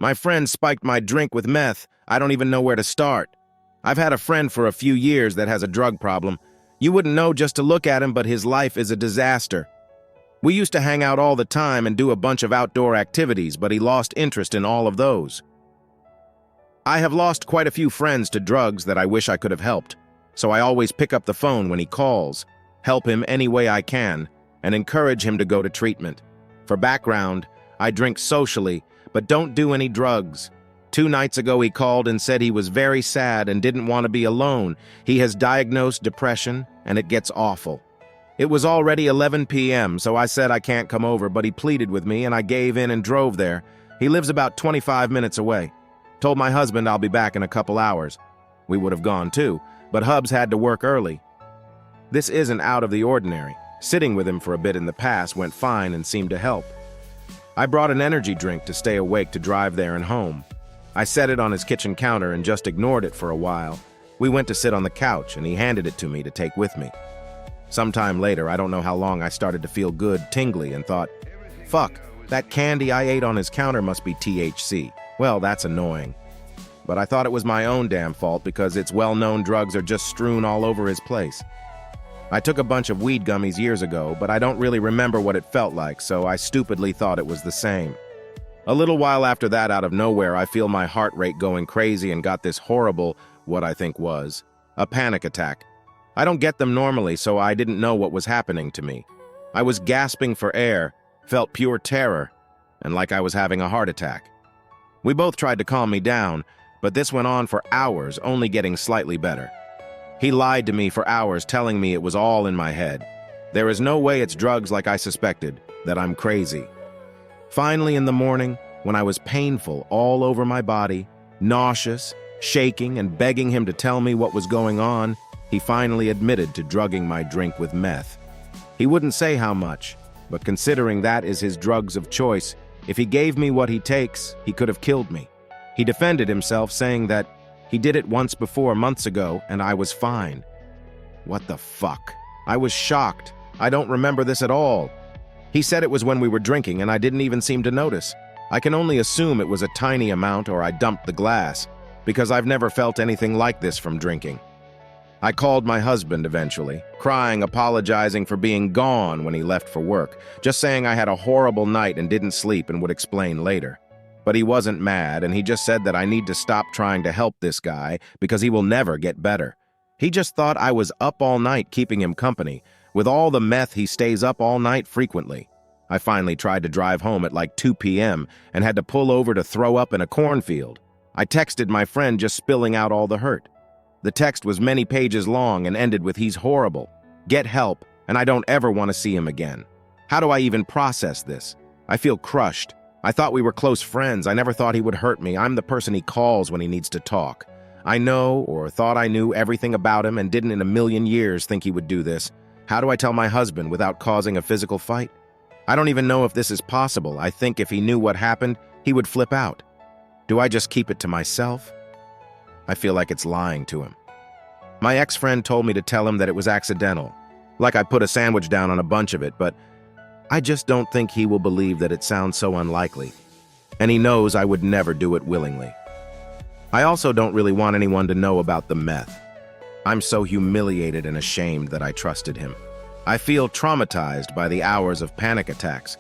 My friend spiked my drink with meth. I don't even know where to start. I've had a friend for a few years that has a drug problem. You wouldn't know just to look at him, but his life is a disaster. We used to hang out all the time and do a bunch of outdoor activities, but he lost interest in all of those. I have lost quite a few friends to drugs that I wish I could have helped, so I always pick up the phone when he calls, help him any way I can, and encourage him to go to treatment. For background, I drink socially, but don't do any drugs. 2 nights ago he called and said he was very sad and didn't want to be alone. He has diagnosed depression, and it gets awful. It was already 11 p.m., so I said I can't come over, but he pleaded with me, and I gave in and drove there. He lives about 25 minutes away. Told my husband I'll be back in a couple hours. We would have gone too, but Hubs had to work early. This isn't out of the ordinary. Sitting with him for a bit in the past went fine and seemed to help. I brought an energy drink to stay awake to drive there and home. I set it on his kitchen counter and just ignored it for a while. We went to sit on the couch and he handed it to me to take with me. Sometime later, I don't know how long, I started to feel good, tingly, and thought, fuck, that candy I ate on his counter must be THC. Well, that's annoying. But I thought it was my own damn fault because its well-known drugs are just strewn all over his place. I took a bunch of weed gummies years ago, but I don't really remember what it felt like, so I stupidly thought it was the same. A little while after that, out of nowhere, I feel my heart rate going crazy and got this horrible, what I think was, a panic attack. I don't get them normally, so I didn't know what was happening to me. I was gasping for air, felt pure terror, and like I was having a heart attack. We both tried to calm me down, but this went on for hours, only getting slightly better. He lied to me for hours, telling me it was all in my head. There is no way it's drugs like I suspected, that I'm crazy. Finally, in the morning, when I was painful all over my body, nauseous, shaking, and begging him to tell me what was going on, he finally admitted to drugging my drink with meth. He wouldn't say how much, but considering that is his drugs of choice, if he gave me what he takes, he could have killed me. He defended himself, saying that he did it once before months ago and I was fine. What the fuck? I was shocked. I don't remember this at all. He said it was when we were drinking and I didn't even seem to notice. I can only assume it was a tiny amount or I dumped the glass, because I've never felt anything like this from drinking. I called my husband eventually, crying, apologizing for being gone when he left for work, just saying I had a horrible night and didn't sleep and would explain later. But he wasn't mad, and he just said that I need to stop trying to help this guy because he will never get better. He just thought I was up all night keeping him company. With all the meth, he stays up all night frequently. I finally tried to drive home at like 2 p.m. and had to pull over to throw up in a cornfield. I texted my friend just spilling out all the hurt. The text was many pages long and ended with "he's horrible. Get help, and I don't ever want to see him again." How do I even process this? I feel crushed. I thought we were close friends. I never thought he would hurt me. I'm the person he calls when he needs to talk. I know, or thought I knew, everything about him and didn't in a million years think he would do this. How do I tell my husband without causing a physical fight? I don't even know if this is possible. I think if he knew what happened, he would flip out. Do I just keep it to myself? I feel like it's lying to him. My ex-friend told me to tell him that it was accidental, like I put a sandwich down on a bunch of it, but I just don't think he will believe that. It sounds so unlikely, and he knows I would never do it willingly. I also don't really want anyone to know about the meth. I'm so humiliated and ashamed that I trusted him. I feel traumatized by the hours of panic attacks.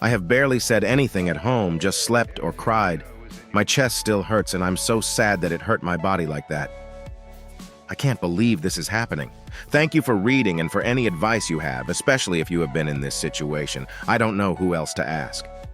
I have barely said anything at home, just slept or cried. My chest still hurts, and I'm so sad that it hurt my body like that. I can't believe this is happening. Thank you for reading and for any advice you have, especially if you have been in this situation. I don't know who else to ask.